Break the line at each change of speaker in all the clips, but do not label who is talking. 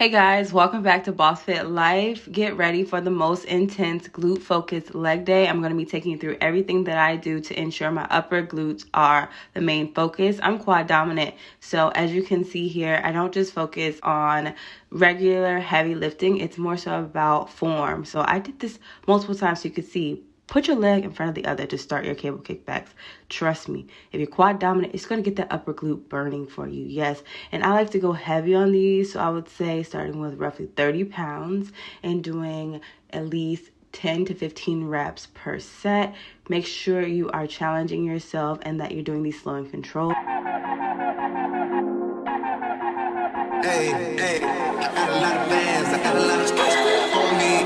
Hey guys, welcome back to Boss Fit Life. Get ready for the most intense glute focused leg day. I'm going to be taking you through everything that I do to ensure my upper glutes are the main focus. I'm quad dominant, so as you can see here, I don't just focus on regular heavy lifting. It's more so about form. So I did this multiple times so you could see. Put your leg in front of the other to start your cable kickbacks. Trust me, if you're quad dominant, it's going to get that upper glute burning for you, yes. And I like to go heavy on these, so I would say starting with roughly 30 pounds and doing at least 10 to 15 reps per set. Make sure you are challenging yourself and that you're doing these slow and controlled.
Hey, I got a lot of bands, I got a lot of stress on me.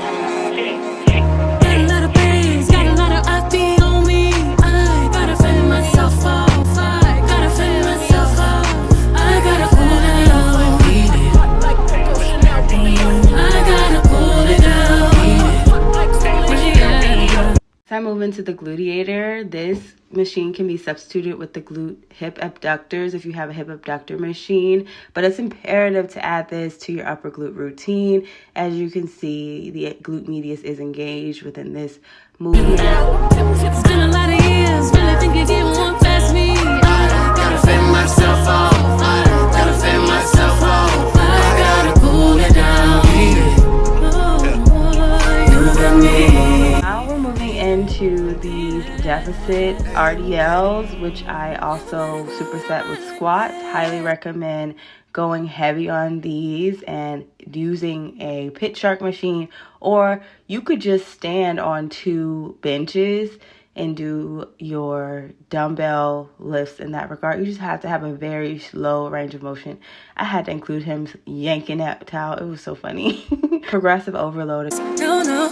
As I move into the gluteator, this machine can be substituted with the glute hip abductors if you have a hip abductor machine, but it's imperative to add this to your upper glute routine. As you can see, the glute medius is engaged within this movement.
It's been a lot of years, really think you get one past me. I gotta fend myself off, I gotta fend myself off, I gotta cool it down. You got me.
Now we're moving into these deficit RDLs, which I also superset with squats. Highly recommend going heavy on these and using a pit shark machine, or you could just stand on 2 benches and do your dumbbell lifts in that regard. You just have to have a very slow range of motion. I had to include him yanking that towel. It was so funny. Progressive overload.
No.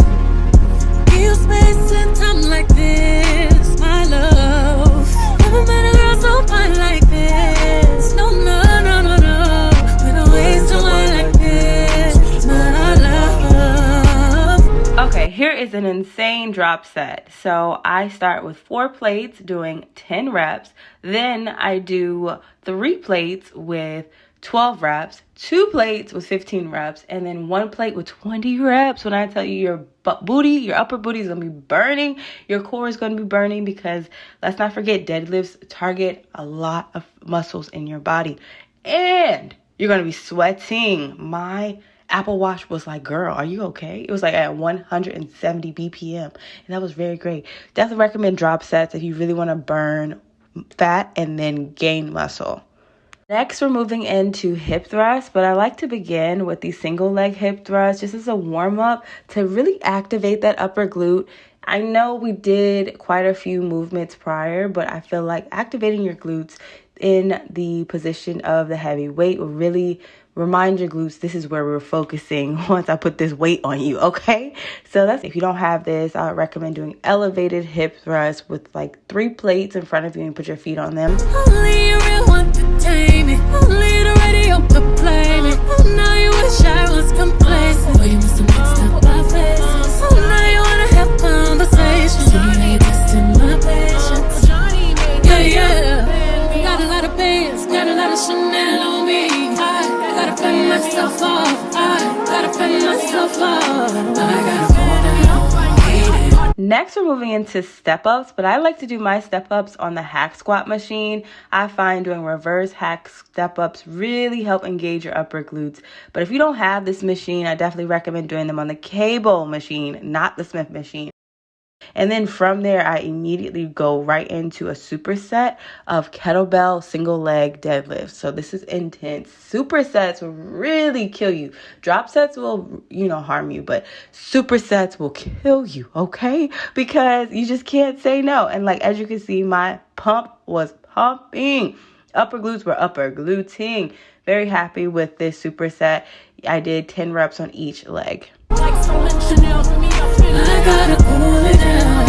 You space and time like this, my love. Never met a girl so fine like this. No. With a waist so wide like this, my love.
Okay, here is an insane drop set. So I start with 4 plates doing 10 reps. Then I do 3 plates with 12 reps, 2 plates with 15 reps, and then 1 plate with 20 reps. When I tell you your upper booty is going to be burning, your core is going to be burning, because let's not forget, deadlifts target a lot of muscles in your body. And you're going to be sweating. My Apple Watch was like, girl, are you okay? It was like at 170 BPM. And that was very great. Definitely recommend drop sets if you really want to burn fat and then gain muscle. Next, we're moving into hip thrusts, but I like to begin with the single leg hip thrust just as a warm up to really activate that upper glute. I know we did quite a few movements prior, but I feel like activating your glutes in the position of the heavy weight will really remind your glutes this is where we're focusing once I put this weight on you, okay? So if you don't have this, I would recommend doing elevated hip thrusts with like 3 plates in front of you and put your feet on them.
Only a real one to tame it. Only the radio to play me. Oh, now you wish I was complacent. Oh, you must have mixed up my face. Oh, now you wanna have conversation. So you ain't testing my patience. Yeah. Got a lot of bands, got a lot of Chanel on me. I gotta fend myself off. I gotta fend myself off. I gotta cool down.
Next, we're moving into step-ups, but I like to do my step-ups on the hack squat machine. I find doing reverse hack step-ups really help engage your upper glutes. But if you don't have this machine, I definitely recommend doing them on the cable machine, not the Smith machine. And then from there, I immediately go right into a superset of kettlebell single leg deadlifts. So this is intense. Supersets will really kill you. Drop sets will, harm you, but supersets will kill you, okay? Because you just can't say no. And as you can see, my pump was pumping. Upper glutes were upper gluting. Very happy with this superset. I did 10 reps on each leg.
I gotta cool it down.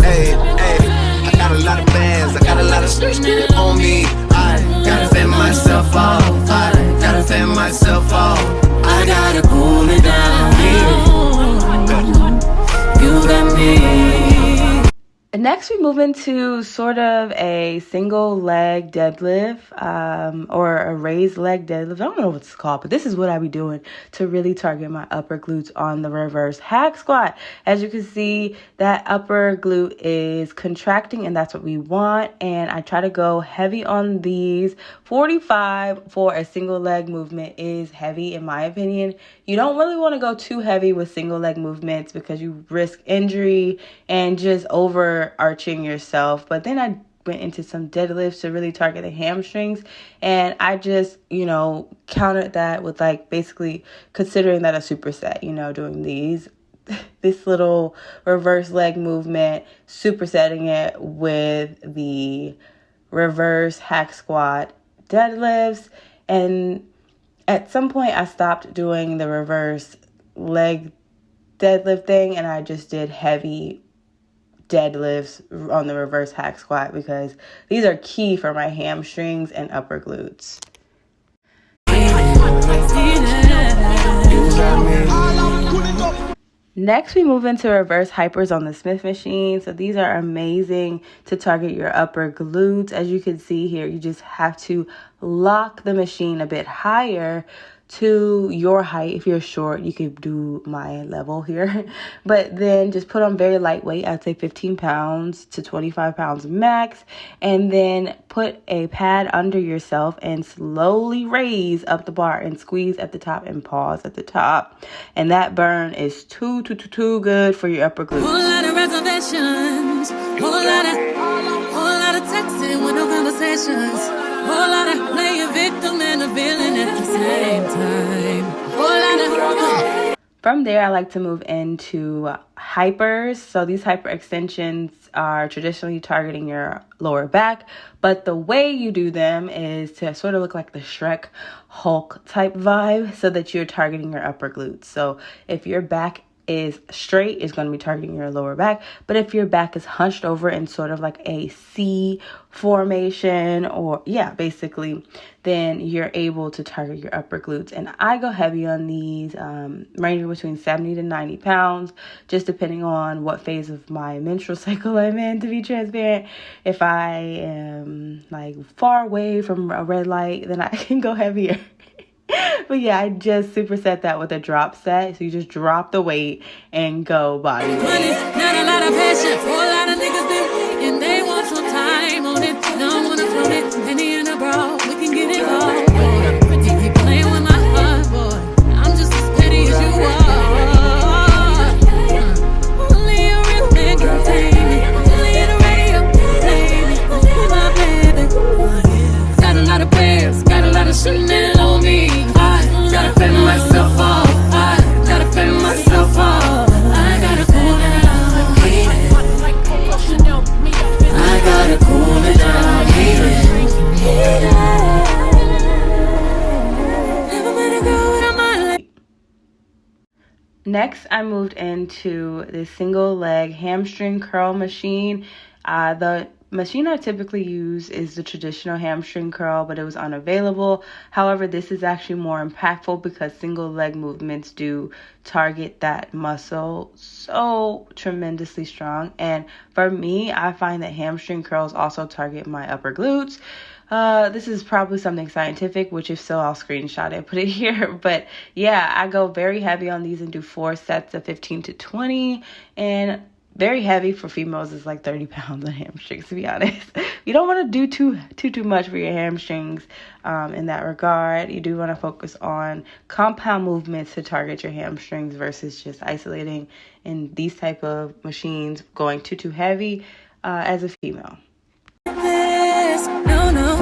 Hey, I got a lot of bands, I got a lot of stress on me. I gotta fend myself off, I gotta fend myself off, I gotta cool it down.
You got me.
Next, we move into sort of a single leg deadlift or a raised leg deadlift. I don't know what it's called, but this is what I be doing to really target my upper glutes on the reverse hack squat. As you can see, that upper glute is contracting, and that's what we want. And I try to go heavy on these. 45 for a single leg movement is heavy, in my opinion. You don't really want to go too heavy with single leg movements because you risk injury and just overarching yourself. But then I went into some deadlifts to really target the hamstrings, and I just, countered that with basically considering that a superset, doing this little reverse leg movement, supersetting it with the reverse hack squat deadlifts. And at some point I stopped doing the reverse leg deadlift thing, and I just did heavy deadlifts on the reverse hack squat because these are key for my hamstrings and upper glutes. Next, we move into reverse hypers on the Smith machine. So these are amazing to target your upper glutes. As you can see here, you just have to lock the machine a bit higher to your height. If you're short, you could do my level here, but then just put on very lightweight. I'd say 15 pounds to 25 pounds max, and then put a pad under yourself and slowly raise up the bar and squeeze at the top and pause at the top. And that burn is too good for your upper glutes.
Whole lot of reservations, whole lot of texting with no conversations, whole lot of playing victim and a villain at the same time. Whole lot of
From there, I like to move into hypers. So these hyper extensions are traditionally targeting your lower back, but the way you do them is to sort of look like the Shrek Hulk type vibe so that you're targeting your upper glutes. So if your back is straight, is going to be targeting your lower back, but if your back is hunched over in sort of like a C formation, or basically, then you're able to target your upper glutes. And I go heavy on these, ranging between 70 to 90 pounds, just depending on what phase of my menstrual cycle I'm in, to be transparent. If I am far away from a red light, then I can go heavier. But I just superset that with a drop set. So you just drop the weight and go body weight.
money, not a lot of patience. Whole lot of niggas been waiting, they want some time on it. Don't wanna float it, penny in a bra, we can get it all. You keep playing with my heart, boy. I'm just as petty as you are. Only a real man can tame me. Only in the radio, play me. Only my baby. Got a lot of prayers, got a lot of Chanel on me. Gotta fend myself off. I gotta fend myself off. I gotta cool it down. I gotta cool it down. Never met a girl with a mind like.
Next, I moved into the single leg hamstring curl machine. The machine I typically use is the traditional hamstring curl, but it was unavailable. However, this is actually more impactful because single leg movements do target that muscle so tremendously strong. And for me, I find that hamstring curls also target my upper glutes. This is probably something scientific, which if so, I'll screenshot it and put it here. But I go very heavy on these and do 4 sets of 15 to 20. And very heavy for females is like 30 pounds on hamstrings, to be honest. You don't want to do too much for your hamstrings in that regard. You do want to focus on compound movements to target your hamstrings versus just isolating in these type of machines going too heavy as a female.
No,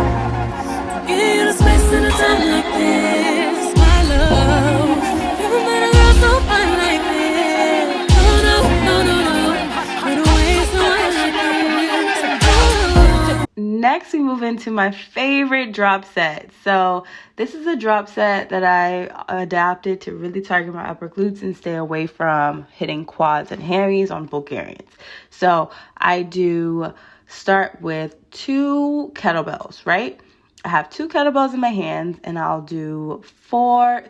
give you space and a time like this, my love. Never met a girl so fine like this. No.
Next, we move into my favorite drop set. So this is a drop set that I adapted to really target my upper glutes and stay away from hitting quads and hammies on Bulgarians. So I do start with 2 kettlebells, right? I have 2 kettlebells in my hands, and I'll do 5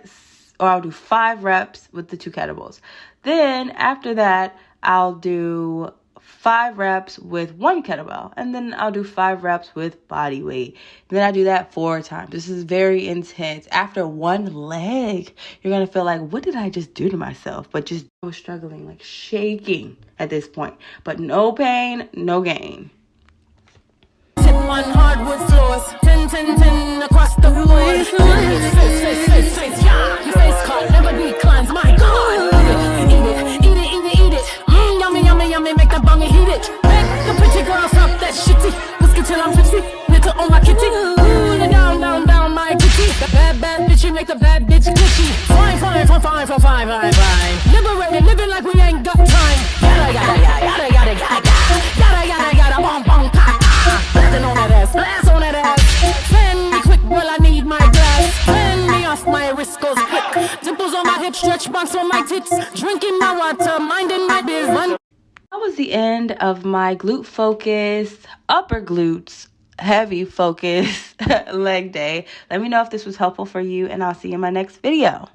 reps with the 2 kettlebells. Then after that, I'll do 5 reps with 1 kettlebell, and then I'll do 5 reps with body weight. Then I do that 4 times. This is very intense. After 1 leg, you're going to feel like, what did I just do to myself? But just I was struggling, like shaking at this point. But no pain, no gain.
10 on hardwood floors, 10, 10, 10 across the board. Face, yeah. Your face card never declines, my God. Eat it. Yummy, make that bongy heat it. Make the pretty girl stop that shitty. Whiskey till I'm tipsy, little on my kitty. Ooh, down, my kitty. The bad bitch, make the bad bitch glitchy. Fine. Liberated, living like we ain't got time. Yada, bong, blasting on that ass, blast on that ass. Send me quick, well I need my glass. Send me off, my wrist goes quick. Dimples on my hips, stretch marks on my tits. Drinking my water, minding my business.
That was the end of my glute focus, upper glutes, heavy focus leg day. Let me know if this was helpful for you, and I'll see you in my next video.